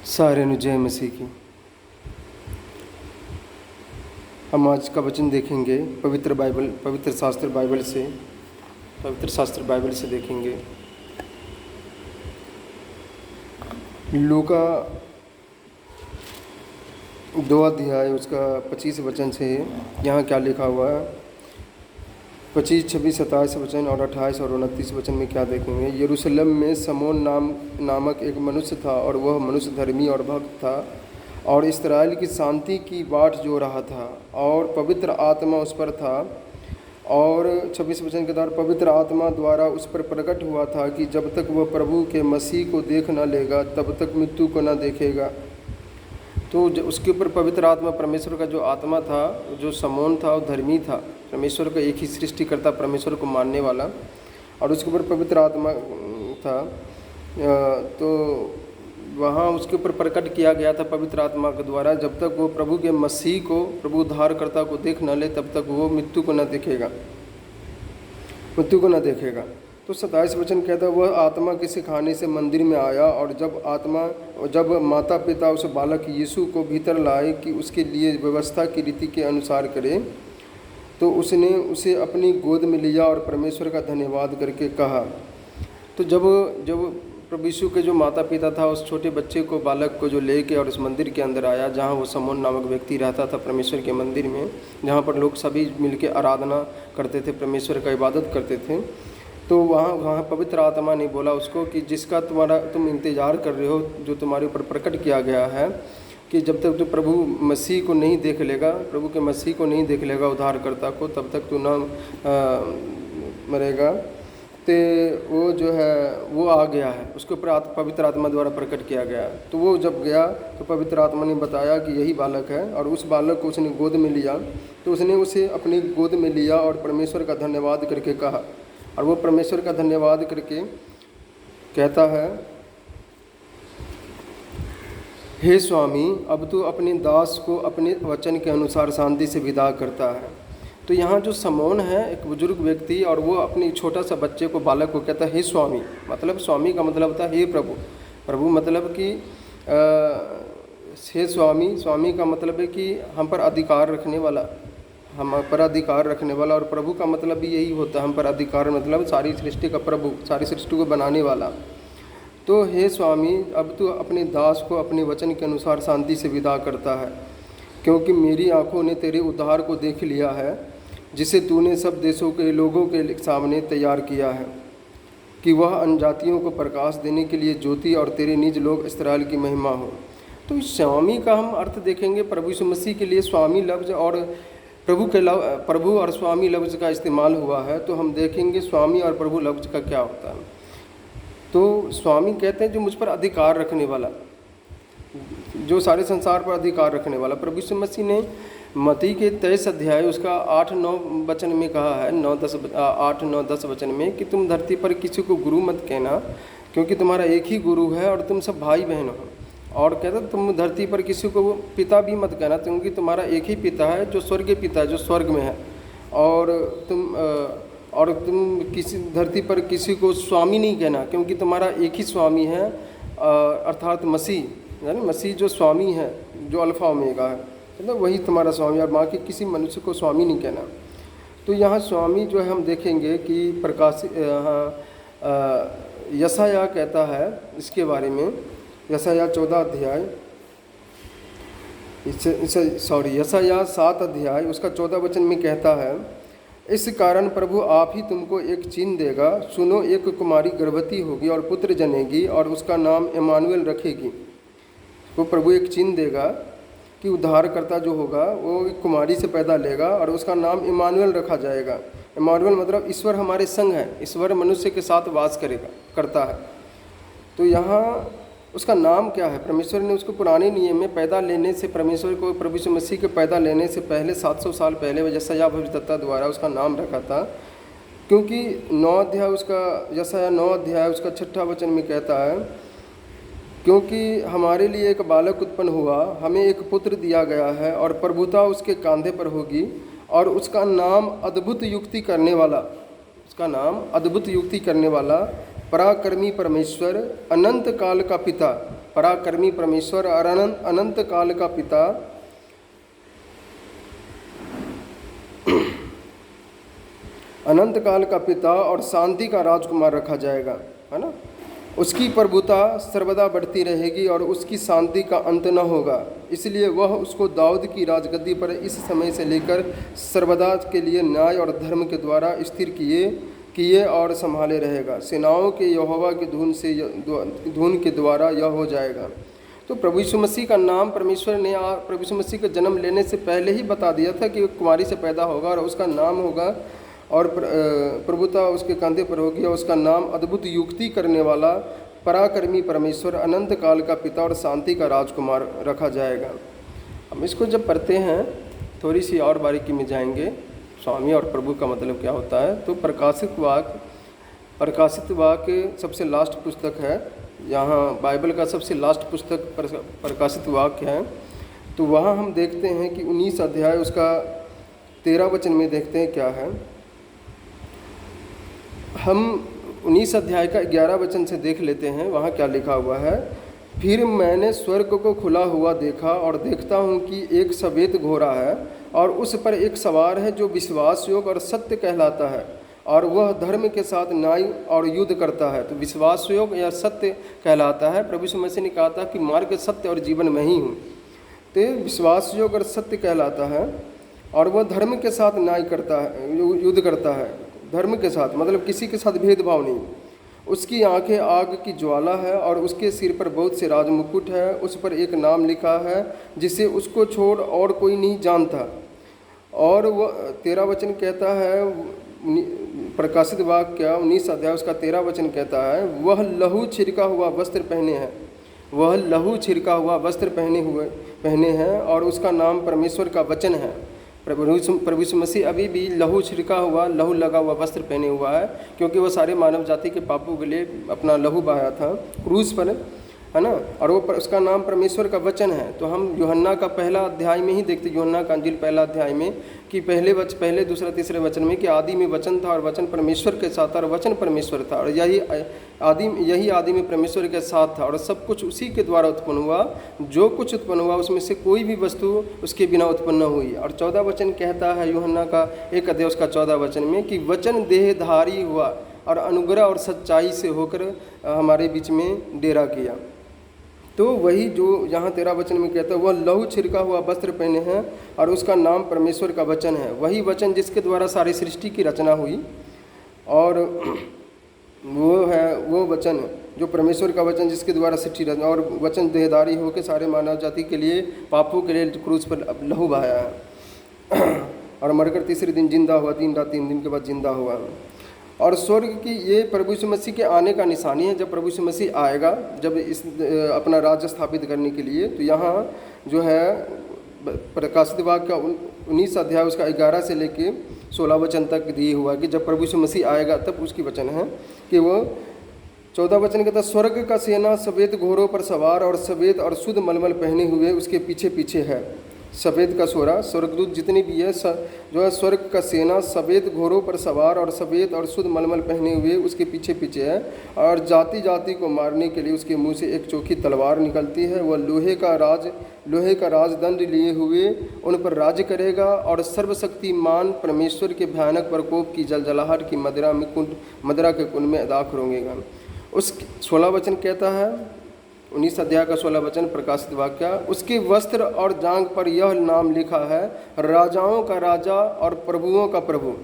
सारे नु जय मसीह की। हम आज का वचन देखेंगे पवित्र शास्त्र बाइबल से देखेंगे। लूका 2 अध्याय उसका 25 वचन से यहाँ क्या लिखा हुआ है। 25, 26, 27 वचन और 28 और 29 वचन में क्या देखेंगे। यरूशलेम में समोन नामक एक मनुष्य था और वह मनुष्य धर्मी और भक्त था और इस्राएल की शांति की बाट जो रहा था और पवित्र आत्मा उस पर था। और 26 वचन के द्वारा पवित्र आत्मा द्वारा उस पर प्रकट हुआ था कि जब तक वह प्रभु के मसीह को देख न लेगा तब तक मृत्यु को न देखेगा। तो उसके ऊपर पवित्र आत्मा, परमेश्वर का जो आत्मा था, जो समोन था, वो धर्मी था, परमेश्वर का एक ही सृष्टिकर्ता परमेश्वर को मानने वाला, और उसके ऊपर पवित्र आत्मा था। तो वहाँ उसके ऊपर प्रकट किया गया था पवित्र आत्मा के द्वारा, जब तक वो प्रभु के मसीह को, प्रभु उद्धारकर्ता को देख न ले तब तक वो मृत्यु को न देखेगा। तो 27 वचन कहता है, वह आत्मा के सिखाने से मंदिर में आया और जब माता पिता उस बालक यीशु को भीतर लाए कि उसके लिए व्यवस्था की रीति के अनुसार करे, तो उसने उसे अपनी गोद में लिया और परमेश्वर का धन्यवाद करके कहा। तो जब प्रभु यीशु के जो माता पिता था, उस छोटे बच्चे को, बालक को जो लेके और उस मंदिर के अंदर आया जहाँ वो समोन नामक व्यक्ति रहता था, परमेश्वर के मंदिर में, जहाँ पर लोग सभी मिलके आराधना करते थे, परमेश्वर का इबादत करते थे। तो वहाँ पवित्र आत्मा ने बोला उसको कि जिसका तुम इंतज़ार कर रहे हो, जो तुम्हारे ऊपर प्रकट किया गया है, कि जब तक तू प्रभु मसीह को नहीं देख लेगा, प्रभु के मसीह को नहीं देख लेगा, उद्धारकर्ता को, तब तक तू ना मरेगा। तो वो जो है वो आ गया है, उसके ऊपर पवित्र आत्मा द्वारा प्रकट किया गया। तो वो जब गया तो पवित्र आत्मा ने बताया कि यही बालक है, और उस बालक को उसने गोद में लिया। तो उसने उसे अपनी गोद में लिया और परमेश्वर का धन्यवाद करके कहा, और वो परमेश्वर का धन्यवाद करके कहता है, हे स्वामी, अब तू अपने दास को अपने वचन के अनुसार शांति से विदा करता है। तो यहाँ जो समोन है, एक बुजुर्ग व्यक्ति, और वो अपनी छोटा सा बच्चे को, बालक को कहता है हे स्वामी। मतलब स्वामी का मतलब होता है हे प्रभु। प्रभु मतलब कि हे स्वामी। स्वामी का मतलब है कि हम पर अधिकार रखने वाला, और प्रभु का मतलब भी यही होता है, हम पर अधिकार मतलब सारी सृष्टि का प्रभु, सारी सृष्टि को बनाने वाला। तो हे स्वामी, अब तू अपने दास को अपने वचन के अनुसार शांति से विदा करता है, क्योंकि मेरी आंखों ने तेरे उद्धार को देख लिया है, जिसे तूने सब देशों के लोगों के सामने तैयार किया है, कि वह अन्यजातियों को प्रकाश देने के लिए ज्योति और तेरे निज लोग इस्राएल की महिमा हो। तो इस स्वामी का हम अर्थ देखेंगे। प्रभु यीशु मसीह के लिए स्वामी लफ्ज़ और प्रभु और स्वामी लफ्ज़ का इस्तेमाल हुआ है। तो हम देखेंगे स्वामी और प्रभु लफ्ज़ का क्या होता है। तो स्वामी कहते हैं जो मुझ पर अधिकार रखने वाला, जो सारे संसार पर अधिकार रखने वाला। प्रभु यीशु मसीह ने मत्ती के 23 अध्याय उसका 8-9 वचन में कहा है, 8-9-10 वचन में, कि तुम धरती पर किसी को गुरु मत कहना, क्योंकि तुम्हारा एक ही गुरु है और तुम सब भाई बहन हो। और कहता तुम धरती पर किसी को पिता भी मत कहना, क्योंकि तुम्हारा एक ही पिता है जो स्वर्गीय पिता है, जो स्वर्ग में है। और तुम किसी धरती पर किसी को स्वामी नहीं कहना, क्योंकि तुम्हारा एक ही स्वामी है, अर्थात मसीह, यानी मसीह जो स्वामी है, जो अल्फा ओमेगा है, मतलब वही तुम्हारा स्वामी, और बाकी किसी मनुष्य को स्वामी नहीं कहना। तो यहाँ स्वामी जो है हम देखेंगे कि यशायाह कहता है इसके बारे में। यशायाह 14 अध्याय, यशायाह 7 अध्याय उसका 14 वचन में कहता है, इस कारण प्रभु आप ही तुमको एक चिन्ह देगा, सुनो, एक कुमारी गर्भवती होगी और पुत्र जनेगी और उसका नाम इम्मानुएल रखेगी। वो प्रभु एक चिन्ह देगा कि उद्धारकर्ता जो होगा वो एक कुमारी से पैदा लेगा और उसका नाम इम्मानुएल रखा जाएगा। इम्मानुएल मतलब ईश्वर हमारे संग है, ईश्वर मनुष्य के साथ वास करता है। तो यहाँ उसका नाम क्या है? परमेश्वर ने उसको पुराने नियम में पैदा लेने से, परमेश्वर को प्रभु यीशु मसीह के पैदा लेने से पहले 700 साल पहले यशायाह भविष्यद्वक्ता द्वारा उसका नाम रखा था। क्योंकि 9 अध्याय उसका, यशायाह 9 अध्याय उसका 6 वचन में कहता है, क्योंकि हमारे लिए एक बालक उत्पन्न हुआ, हमें एक पुत्र दिया गया है और प्रभुता उसके कंधे पर होगी, और उसका नाम अद्भुत युक्ति करने वाला, उसका नाम अद्भुत युक्ति करने वाला, पराक्रमी परमेश्वर, अनंत काल का पिता, पराक्रमी परमेश्वर और अनंत काल का पिता, अनंत काल का पिता और शांति का राजकुमार रखा जाएगा, है ना। उसकी प्रभुता सर्वदा बढ़ती रहेगी और उसकी शांति का अंत न होगा। इसलिए वह उसको दाऊद की राजगद्दी पर इस समय से लेकर सर्वदा के लिए न्याय और धर्म के द्वारा स्थिर किए और संभाले रहेगा। सेनाओं के यहोवा की धुन के द्वारा यह हो जाएगा। तो प्रभु यीशु मसीह का नाम परमेश्वर ने प्रभु यीशु मसीह का जन्म लेने से पहले ही बता दिया था कि कुमारी से पैदा होगा और उसका नाम होगा और प्रभुता उसके कंधे पर होगी और उसका नाम अद्भुत युक्ति करने वाला, पराक्रमी परमेश्वर, अनंत काल का पिता और शांति का राजकुमार रखा जाएगा। हम इसको जब पढ़ते हैं थोड़ी सी और बारीकी में जाएंगे, स्वामी और प्रभु का मतलब क्या होता है। तो प्रकाशित वाक्य सबसे लास्ट पुस्तक है, यहाँ बाइबल का सबसे लास्ट पुस्तक प्रकाशित वाक्य है। तो वहाँ हम देखते हैं कि 19 अध्याय उसका 13 वचन में देखते हैं क्या है। हम 19 अध्याय का 11 वचन से देख लेते हैं, वहाँ क्या लिखा हुआ है। फिर मैंने स्वर्ग को खुला हुआ देखा और देखता हूँ कि एक सफ़ेद घोड़ा है और उस पर एक सवार है जो विश्वास योग और सत्य कहलाता है और वह धर्म के साथ न्याय और युद्ध करता है। तो विश्वास योग या सत्य कहलाता है। प्रभु यीशु मसीह ने कहा था कि मार्ग, सत्य और जीवन मैं ही हूँ। तो विश्वास योग और सत्य कहलाता है और वह धर्म के साथ न्याय करता है, युद्ध करता है। धर्म के साथ मतलब किसी के साथ भेदभाव नहीं। उसकी आंखें आग की ज्वाला है और उसके सिर पर बहुत से राजमुकुट है। उस पर एक नाम लिखा है जिसे उसको छोड़ और कोई नहीं जानता। और वह 13 वचन कहता है, प्रकाशित वाक्य 19 अध्याय उसका 13 वचन कहता है, वह लहू छिड़का हुआ वस्त्र पहने हैं, वह लहू छिड़का हुआ वस्त्र पहने हैं और उसका नाम परमेश्वर का वचन है। प्रभु यीशु मसीह अभी भी लहू छिड़का हुआ, लहू लगा हुआ वस्त्र पहने हुआ है, क्योंकि वो सारे मानव जाति के पापों के लिए अपना लहू बहाया था क्रूस पर, है ना। और वो उसका नाम परमेश्वर का वचन है। तो हम यूहन्ना का पहला अध्याय में ही देखते, यूहन्ना का अंजील पहला अध्याय में कि पहले दूसरा तीसरे वचन में कि आदि में वचन था और वचन परमेश्वर के साथ था और वचन परमेश्वर था और यही आदि में परमेश्वर के साथ था और सब कुछ उसी के द्वारा उत्पन्न हुआ। जो कुछ उत्पन्न हुआ उसमें से कोई भी वस्तु उसके बिना उत्पन्न न हुई। और 14 वचन कहता है यूहन्ना का 1 अध्याय उसका 14 वचन में कि वचन देहधारी हुआ और अनुग्रह और सच्चाई से होकर हमारे बीच में डेरा किया। तो वही जो यहाँ 13 वचन में कहता है, वह लहू छिड़का हुआ वस्त्र पहने हैं और उसका नाम परमेश्वर का वचन है। वही वचन जिसके द्वारा सारी सृष्टि की रचना हुई और वो वचन जो परमेश्वर का वचन जिसके द्वारा सृष्टि रचना, और वचन देहधारी होकर सारे मानव जाति के लिए, पापों के लिए क्रूस पर लहू बहाया है और मरकर तीसरे दिन जिंदा हुआ, 3 रात 3 दिन के बाद जिंदा हुआ। और स्वर्ग की ये प्रभु यीशु मसीह के आने का निशानी है। जब प्रभु यीशु मसीह आएगा, जब इस अपना राज्य स्थापित करने के लिए, तो यहाँ जो है प्रकाशित वाक्य का 19 अध्याय उसका 11 से लेके 16 वचन तक दिए हुआ कि जब प्रभु यीशु मसीह आएगा तब उसकी वचन है कि वो 14 वचन कहता है, स्वर्ग का सेना सफ़ेद घोड़ों पर सवार और सफ़ेद और शुद्ध मलमल पहने हुए उसके पीछे पीछे है। सफ़ेद का सोरा, स्वर्गदूत जितनी भी है जो है स्वर्ग का सेना सफ़ेद घोड़ों पर सवार और सफ़ेद और शुद्ध मलमल पहने हुए उसके पीछे पीछे है। और जाति जाति को मारने के लिए उसके मुंह से एक चोखी तलवार निकलती है। वह लोहे का राजदंड लिए हुए उन पर राज्य करेगा और सर्वशक्तिमान परमेश्वर के भयानक प्रकोप की जलजलाहट की मदिरा के कुंड में दाख होंगेगा। उस 16 वचन कहता है, 19 अध्याय का 16 वचन प्रकाशित वाक्य, उसके वस्त्र और जांघ पर यह नाम लिखा है, राजाओं का राजा और प्रभुओं का प्रभु।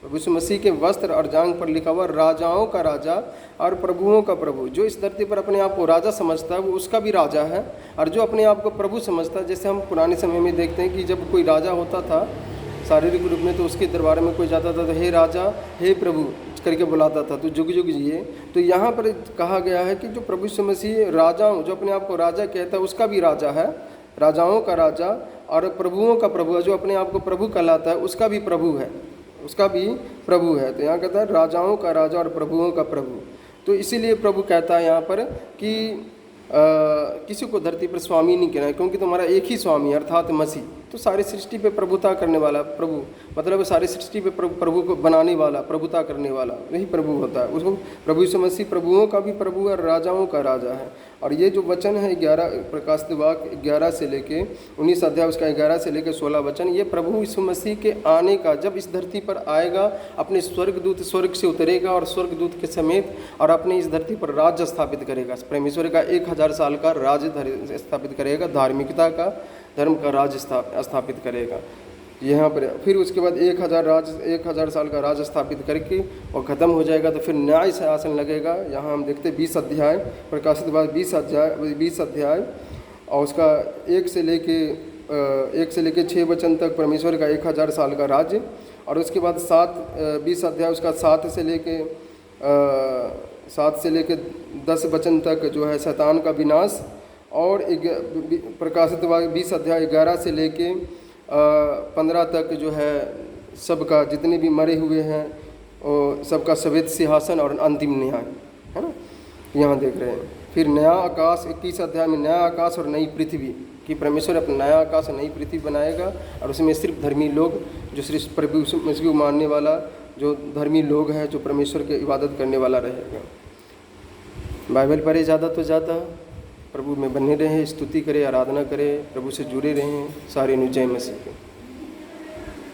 प्रभु यीशु मसीह के वस्त्र और जांघ पर लिखा हुआ राजाओं का राजा और प्रभुओं का प्रभु। जो इस धरती पर अपने आप को राजा समझता है वो उसका भी राजा है, और जो अपने आप को प्रभु समझता है, जैसे हम पुराने समय में देखते हैं कि जब कोई राजा होता था शारीरिक रूप में, तो उसके दरबार में कोई जाता था तो हे राजा हे प्रभु करके बुलाता था, तो जुग जुग जिए। तो यहाँ पर कहा गया है कि जो प्रभु यीशु मसीह राजाओं, जो अपने आप को राजा कहता है उसका भी राजा है, राजाओं का राजा और प्रभुओं का प्रभु है। जो अपने आप को प्रभु कहलाता है उसका भी प्रभु है, उसका भी प्रभु है। तो यहाँ कहता है राजाओं का राजा और प्रभुओं का प्रभु। तो इसीलिए प्रभु कहता है यहाँ पर कि किसी को धरती पर स्वामी नहीं कहना है, क्योंकि तुम्हारा एक ही स्वामी अर्थात मसीह। तो सारी सृष्टि पे प्रभुता करने वाला प्रभु, मतलब सारी सृष्टि पे प्रभु को बनाने वाला, प्रभुता करने वाला, यही प्रभु होता है। उसको प्रभु यीशु मसीह प्रभुओं का भी प्रभु है और राजाओं का राजा है। और ये जो वचन है 11 प्रकाशित वाक्य 11 से लेके 19 अध्याय उसका 11 से लेके 16 वचन, ये प्रभु यीशु मसीह के आने का, जब इस धरती पर आएगा, अपने स्वर्गदूत स्वर्ग से उतरेगा और स्वर्गदूत के समेत और अपने इस धरती पर राज्य स्थापित करेगा। परमेश्वर का 1000 साल का राज्य स्थापित करेगा, धार्मिकता का, धर्म का राज्य स्थापित करेगा यहाँ पर। फिर उसके बाद 1000 साल का राज स्थापित करके और ख़त्म हो जाएगा, तो फिर न्याय सिंहासन लगेगा। यहाँ हम देखते 20 अध्याय प्रकाशित बाद 20 अध्याय और उसका 1 से लेके 6 वचन तक परमेश्वर का 1000 साल का राज्य। और उसके बाद 20 अध्याय उसका 7 से लेके 10 वचन तक जो है शैतान का विनाश। और प्रकाशित 20 अध्याय 11 से लेके 15 तक जो है सबका, जितने भी मरे हुए हैं और सबका श्वेत सिंहासन और अंतिम न्याय, है ना, यहाँ देख रहे हैं। फिर नया आकाश 21 अध्याय में नया आकाश और नई पृथ्वी कि परमेश्वर अपना नया आकाश और नई पृथ्वी बनाएगा और उसमें सिर्फ धर्मी लोग, जो सिर्फ प्रभु मसीह को मानने वाला जो धर्मी लोग हैं, जो परमेश्वर की इबादत करने वाला रहेगा। बाइबल पढ़े ज़्यादा तो ज़्यादा, प्रभु में बने रहें, स्तुति करें, आराधना करें, प्रभु से जुड़े रहें। सारे जय मसीह के।